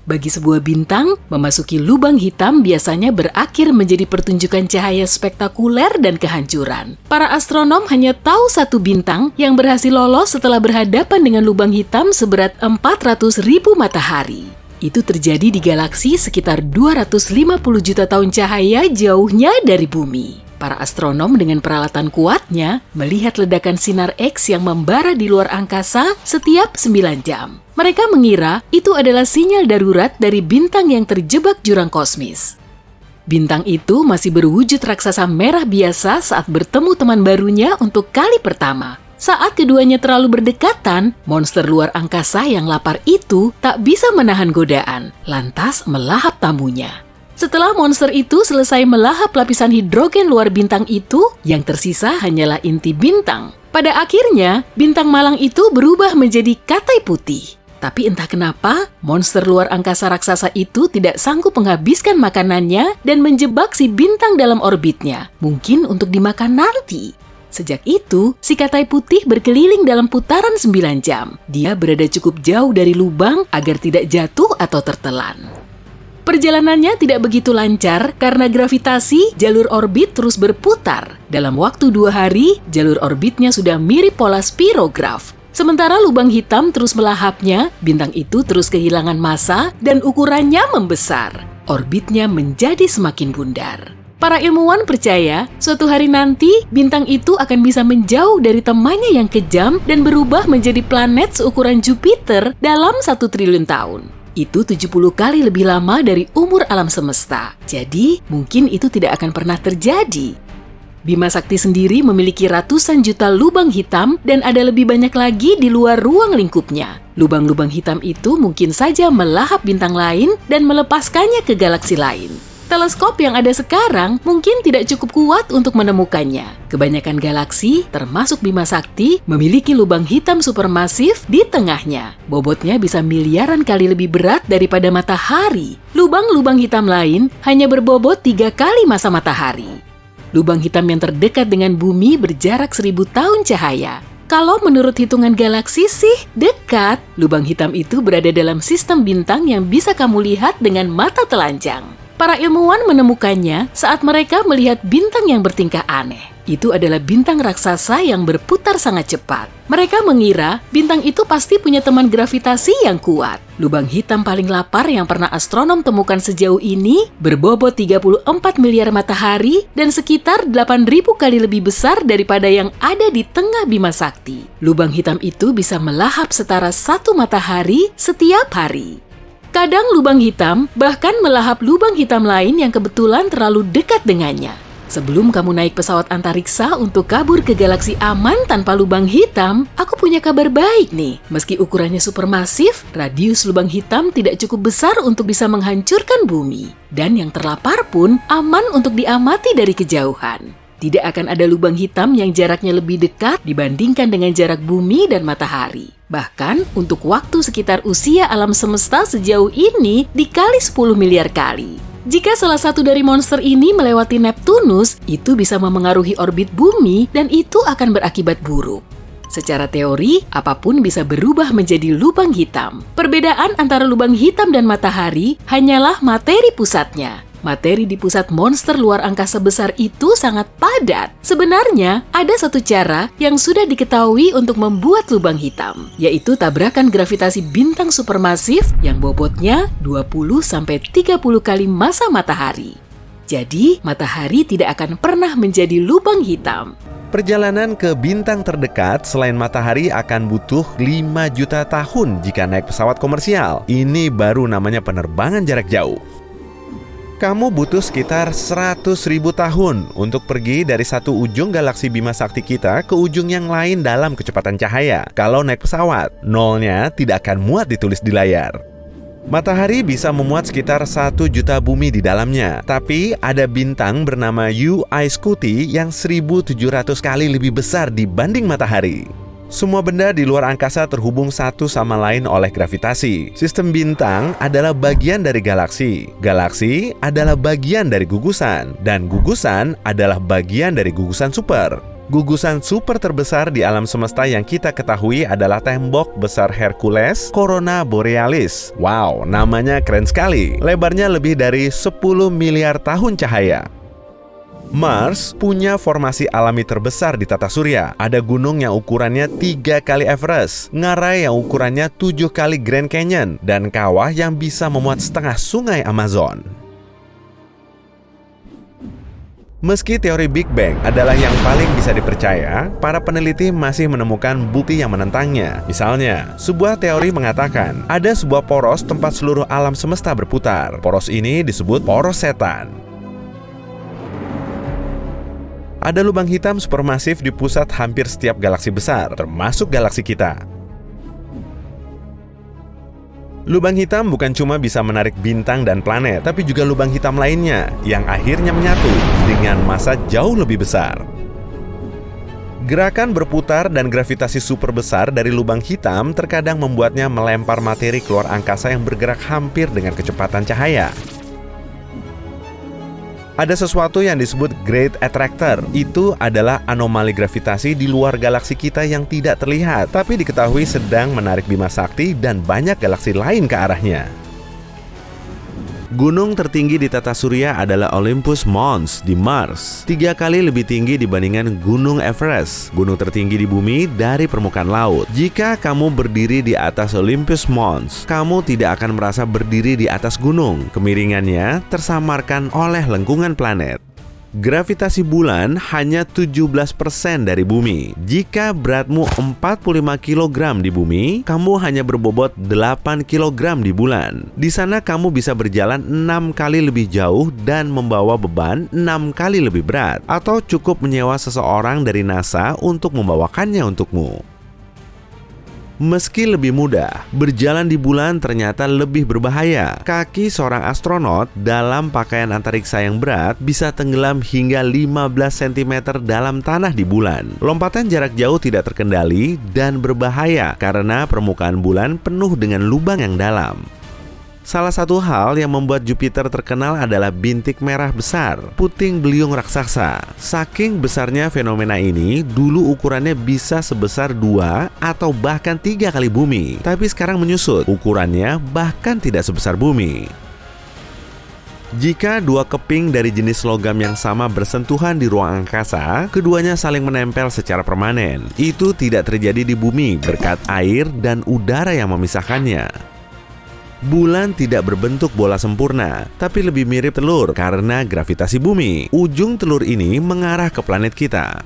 Bagi sebuah bintang, memasuki lubang hitam biasanya berakhir menjadi pertunjukan cahaya spektakuler dan kehancuran. Para astronom hanya tahu satu bintang yang berhasil lolos setelah berhadapan dengan lubang hitam seberat 400.000 matahari. Itu terjadi di galaksi sekitar 250 juta tahun cahaya jauhnya dari bumi. Para astronom dengan peralatan kuatnya melihat ledakan sinar X yang membara di luar angkasa setiap 9 jam. Mereka mengira itu adalah sinyal darurat dari bintang yang terjebak jurang kosmis. Bintang itu masih berwujud raksasa merah biasa saat bertemu teman barunya untuk kali pertama. Saat keduanya terlalu berdekatan, monster luar angkasa yang lapar itu tak bisa menahan godaan, lantas melahap tamunya. Setelah monster itu selesai melahap lapisan hidrogen luar bintang itu, yang tersisa hanyalah inti bintang. Pada akhirnya, bintang malang itu berubah menjadi katai putih. Tapi entah kenapa, monster luar angkasa raksasa itu tidak sanggup menghabiskan makanannya dan menjebak si bintang dalam orbitnya, mungkin untuk dimakan nanti. Sejak itu, si katai putih berkeliling dalam putaran 9 jam. Dia berada cukup jauh dari lubang agar tidak jatuh atau tertelan. Perjalanannya tidak begitu lancar karena gravitasi jalur orbit terus berputar. Dalam waktu 2 hari, jalur orbitnya sudah mirip pola spirograf. Sementara lubang hitam terus melahapnya, bintang itu terus kehilangan massa dan ukurannya membesar. Orbitnya menjadi semakin bundar. Para ilmuwan percaya, suatu hari nanti bintang itu akan bisa menjauh dari temannya yang kejam dan berubah menjadi planet seukuran Jupiter dalam 1 triliun tahun. Itu 70 kali lebih lama dari umur alam semesta. Jadi, mungkin itu tidak akan pernah terjadi. Bima Sakti sendiri memiliki ratusan juta lubang hitam dan ada lebih banyak lagi di luar ruang lingkupnya. Lubang-lubang hitam itu mungkin saja melahap bintang lain dan melepaskannya ke galaksi lain. Teleskop yang ada sekarang mungkin tidak cukup kuat untuk menemukannya. Kebanyakan galaksi, termasuk Bima Sakti, memiliki lubang hitam supermasif di tengahnya. Bobotnya bisa miliaran kali lebih berat daripada matahari. Lubang-lubang hitam lain hanya berbobot 3 kali massa matahari. Lubang hitam yang terdekat dengan bumi berjarak 1000 tahun cahaya. Kalau menurut hitungan galaksi sih dekat, lubang hitam itu berada dalam sistem bintang yang bisa kamu lihat dengan mata telanjang. Para ilmuwan menemukannya saat mereka melihat bintang yang bertingkah aneh. Itu adalah bintang raksasa yang berputar sangat cepat. Mereka mengira bintang itu pasti punya teman gravitasi yang kuat. Lubang hitam paling lapar yang pernah astronom temukan sejauh ini berbobot 34 miliar matahari dan sekitar 8.000 kali lebih besar daripada yang ada di tengah Bima Sakti. Lubang hitam itu bisa melahap setara 1 matahari setiap hari. Kadang lubang hitam bahkan melahap lubang hitam lain yang kebetulan terlalu dekat dengannya. Sebelum kamu naik pesawat antariksa untuk kabur ke galaksi aman tanpa lubang hitam, aku punya kabar baik nih. Meski ukurannya supermasif, radius lubang hitam tidak cukup besar untuk bisa menghancurkan bumi. Dan yang terlapar pun aman untuk diamati dari kejauhan. Tidak akan ada lubang hitam yang jaraknya lebih dekat dibandingkan dengan jarak bumi dan matahari. Bahkan untuk waktu sekitar usia alam semesta sejauh ini dikali 10 miliar kali. Jika salah satu dari monster ini melewati Neptunus, itu bisa memengaruhi orbit bumi dan itu akan berakibat buruk. Secara teori, apapun bisa berubah menjadi lubang hitam. Perbedaan antara lubang hitam dan matahari hanyalah materi pusatnya. Materi di pusat monster luar angkasa besar itu sangat padat. Sebenarnya, ada satu cara yang sudah diketahui untuk membuat lubang hitam, yaitu tabrakan gravitasi bintang supermasif yang bobotnya 20-30 kali massa matahari. Jadi, matahari tidak akan pernah menjadi lubang hitam. Perjalanan ke bintang terdekat selain matahari akan butuh 5 juta tahun jika naik pesawat komersial. Ini baru namanya penerbangan jarak jauh. Kamu butuh sekitar 100.000 tahun untuk pergi dari satu ujung galaksi Bima Sakti kita ke ujung yang lain dalam kecepatan cahaya. Kalau naik pesawat, nolnya tidak akan muat ditulis di layar. Matahari bisa memuat sekitar 1 juta bumi di dalamnya. Tapi ada bintang bernama UAI Scuti yang 1.700 kali lebih besar dibanding matahari. Semua benda di luar angkasa terhubung satu sama lain oleh gravitasi. Sistem bintang adalah bagian dari galaksi. Galaksi adalah bagian dari gugusan. Dan gugusan adalah bagian dari gugusan super. Gugusan super terbesar di alam semesta yang kita ketahui adalah tembok besar Hercules Corona Borealis. Wow, namanya keren sekali. Lebarnya lebih dari 10 miliar tahun cahaya. Mars punya formasi alami terbesar di tata surya. Ada gunung yang ukurannya 3 kali Everest, ngarai yang ukurannya 7 kali Grand Canyon, dan kawah yang bisa memuat setengah sungai Amazon. Meski teori Big Bang adalah yang paling bisa dipercaya, para peneliti masih menemukan bukti yang menentangnya. Misalnya, sebuah teori mengatakan ada sebuah poros tempat seluruh alam semesta berputar. Poros ini disebut poros setan. Ada lubang hitam supermasif di pusat hampir setiap galaksi besar, termasuk galaksi kita. Lubang hitam bukan cuma bisa menarik bintang dan planet, tapi juga lubang hitam lainnya yang akhirnya menyatu dengan massa jauh lebih besar. Gerakan berputar dan gravitasi super besar dari lubang hitam terkadang membuatnya melempar materi keluar angkasa yang bergerak hampir dengan kecepatan cahaya. Ada sesuatu yang disebut Great Attractor. Itu adalah anomali gravitasi di luar galaksi kita yang tidak terlihat, tapi diketahui sedang menarik Bima Sakti dan banyak galaksi lain ke arahnya. Gunung tertinggi di tata surya adalah Olympus Mons di Mars, 3 kali lebih tinggi dibandingkan Gunung Everest, gunung tertinggi di bumi dari permukaan laut. Jika kamu berdiri di atas Olympus Mons, kamu tidak akan merasa berdiri di atas gunung. Kemiringannya tersamarkan oleh lengkungan planet. Gravitasi bulan hanya 17% dari bumi. Jika beratmu 45 kg di bumi, kamu hanya berbobot 8 kg di bulan. Di sana kamu bisa berjalan 6 kali lebih jauh dan membawa beban 6 kali lebih berat. Atau cukup menyewa seseorang dari NASA untuk membawakannya untukmu. Meski lebih mudah, berjalan di bulan ternyata lebih berbahaya. Kaki seorang astronot dalam pakaian antariksa yang berat bisa tenggelam hingga 15 cm dalam tanah di bulan. Lompatan jarak jauh tidak terkendali dan berbahaya karena permukaan bulan penuh dengan lubang yang dalam. Salah satu hal yang membuat Jupiter terkenal adalah bintik merah besar, puting beliung raksasa. Saking besarnya fenomena ini, dulu ukurannya bisa sebesar 2 atau bahkan 3 kali bumi. Tapi sekarang menyusut, ukurannya bahkan tidak sebesar bumi. Jika dua keping dari jenis logam yang sama bersentuhan di ruang angkasa, keduanya saling menempel secara permanen. Itu tidak terjadi di bumi berkat air dan udara yang memisahkannya. Bulan tidak berbentuk bola sempurna, tapi lebih mirip telur karena gravitasi bumi. Ujung telur ini mengarah ke planet kita.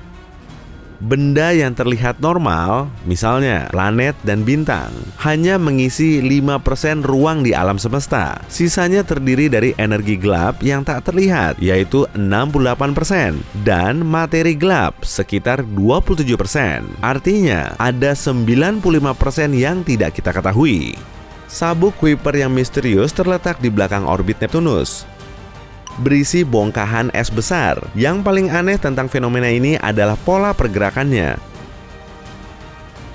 Benda yang terlihat normal, misalnya planet dan bintang, hanya mengisi 5% ruang di alam semesta. Sisanya terdiri dari energi gelap yang tak terlihat, yaitu 68%, dan materi gelap sekitar 27%. Artinya, ada 95% yang tidak kita ketahui. Sabuk Kuiper yang misterius terletak di belakang orbit Neptunus, berisi bongkahan es besar. Yang paling aneh tentang fenomena ini adalah pola pergerakannya.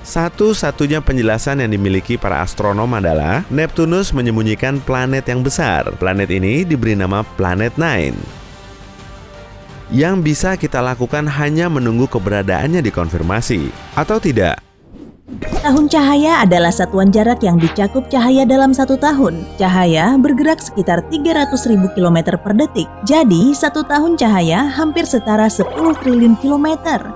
Satu-satunya penjelasan yang dimiliki para astronom adalah Neptunus menyembunyikan planet yang besar. Planet ini diberi nama Planet Nine. Yang bisa kita lakukan hanya menunggu keberadaannya dikonfirmasi, atau tidak. Tahun cahaya adalah satuan jarak yang dicakup cahaya dalam 1 tahun. Cahaya bergerak sekitar 300.000 km per detik. Jadi, 1 tahun cahaya hampir setara 10 triliun kilometer.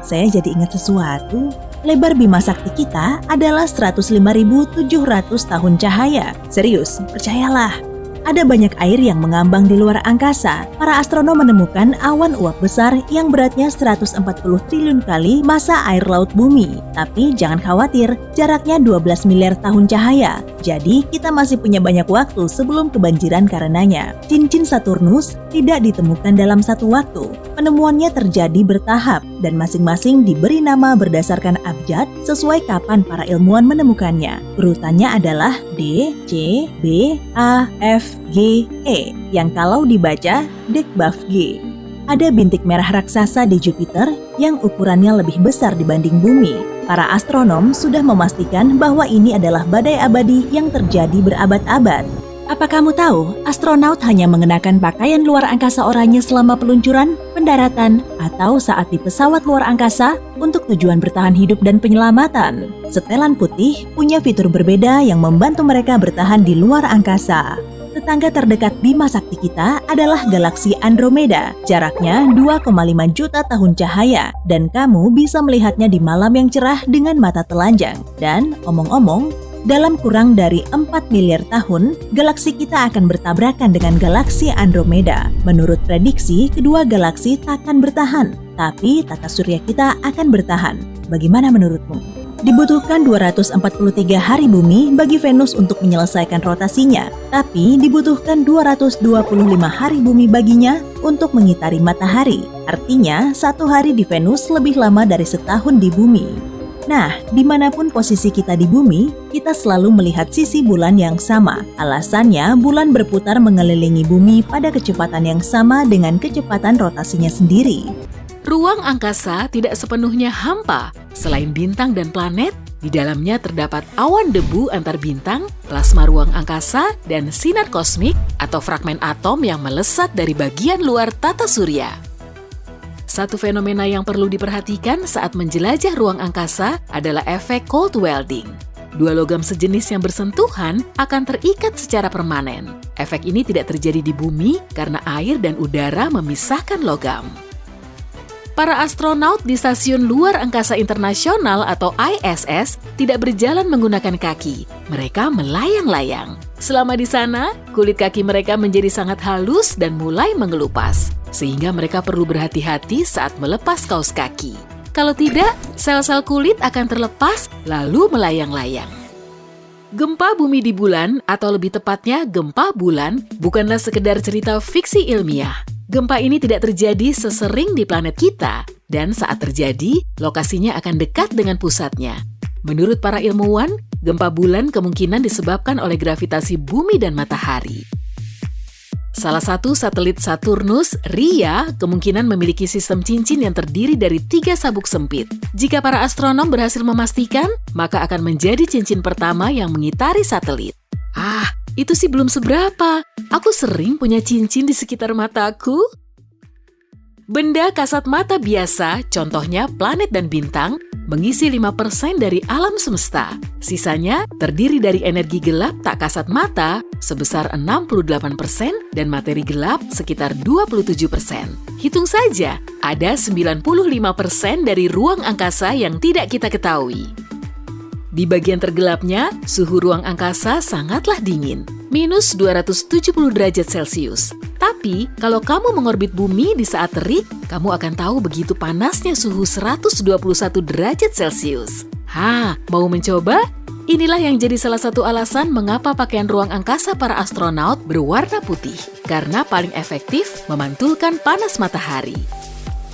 Saya jadi ingat sesuatu. Lebar Bima Sakti kita adalah 105.700 tahun cahaya. Serius, percayalah. Ada banyak air yang mengambang di luar angkasa. Para astronom menemukan awan uap besar yang beratnya 140 triliun kali massa air laut bumi. Tapi jangan khawatir, jaraknya 12 miliar tahun cahaya. Jadi kita masih punya banyak waktu sebelum kebanjiran karenanya. Cincin Saturnus tidak ditemukan dalam satu waktu. Penemuannya terjadi bertahap dan masing-masing diberi nama berdasarkan abjad sesuai kapan para ilmuwan menemukannya. Urutannya adalah D, C, B, A, F, G, E, yang kalau dibaca Dekbaf G. Ada bintik merah raksasa di Jupiter yang ukurannya lebih besar dibanding bumi. Para astronom sudah memastikan bahwa ini adalah badai abadi yang terjadi berabad-abad. Apa kamu tahu, astronot hanya mengenakan pakaian luar angkasa oranye selama peluncuran, pendaratan, atau saat di pesawat luar angkasa untuk tujuan bertahan hidup dan penyelamatan. Setelan putih punya fitur berbeda yang membantu mereka bertahan di luar angkasa. Tetangga terdekat Bima Sakti kita adalah galaksi Andromeda. Jaraknya 2,5 juta tahun cahaya dan kamu bisa melihatnya di malam yang cerah dengan mata telanjang. Dan omong-omong, dalam kurang dari 4 miliar tahun, galaksi kita akan bertabrakan dengan galaksi Andromeda. Menurut prediksi, kedua galaksi takkan bertahan, tapi tata surya kita akan bertahan. Bagaimana menurutmu? Dibutuhkan 243 hari bumi bagi Venus untuk menyelesaikan rotasinya, tapi dibutuhkan 225 hari bumi baginya untuk mengitari matahari. Artinya, 1 hari di Venus lebih lama dari setahun di bumi. Nah, dimanapun posisi kita di bumi, kita selalu melihat sisi bulan yang sama. Alasannya, bulan berputar mengelilingi bumi pada kecepatan yang sama dengan kecepatan rotasinya sendiri. Ruang angkasa tidak sepenuhnya hampa. Selain bintang dan planet, di dalamnya terdapat awan debu antar bintang, plasma ruang angkasa, dan sinar kosmik atau fragmen atom yang melesat dari bagian luar tata surya. Satu fenomena yang perlu diperhatikan saat menjelajah ruang angkasa adalah efek cold welding. Dua logam sejenis yang bersentuhan akan terikat secara permanen. Efek ini tidak terjadi di bumi karena air dan udara memisahkan logam. Para astronot di Stasiun Luar Angkasa Internasional atau ISS tidak berjalan menggunakan kaki. Mereka melayang-layang. Selama di sana, kulit kaki mereka menjadi sangat halus dan mulai mengelupas, sehingga mereka perlu berhati-hati saat melepas kaos kaki. Kalau tidak, sel-sel kulit akan terlepas lalu melayang-layang. Gempa bumi di bulan, atau lebih tepatnya gempa bulan, bukanlah sekedar cerita fiksi ilmiah. Gempa ini tidak terjadi sesering di planet kita, dan saat terjadi, lokasinya akan dekat dengan pusatnya. Menurut para ilmuwan, gempa bulan kemungkinan disebabkan oleh gravitasi bumi dan matahari. Salah satu satelit Saturnus, Rhea, kemungkinan memiliki sistem cincin yang terdiri dari 3 sabuk sempit. Jika para astronom berhasil memastikan, maka akan menjadi cincin pertama yang mengitari satelit. Itu sih belum seberapa. Aku sering punya cincin di sekitar mataku. Benda kasat mata biasa, contohnya planet dan bintang, mengisi 5% dari alam semesta. Sisanya terdiri dari energi gelap tak kasat mata sebesar 68% dan materi gelap sekitar 27%. Hitung saja, ada 95% dari ruang angkasa yang tidak kita ketahui. Di bagian tergelapnya, suhu ruang angkasa sangatlah dingin, minus 270 derajat Celcius. Tapi, kalau kamu mengorbit bumi di saat terik, kamu akan tahu begitu panasnya suhu 121 derajat Celcius. Mau mencoba? Inilah yang jadi salah satu alasan mengapa pakaian ruang angkasa para astronaut berwarna putih, karena paling efektif memantulkan panas matahari.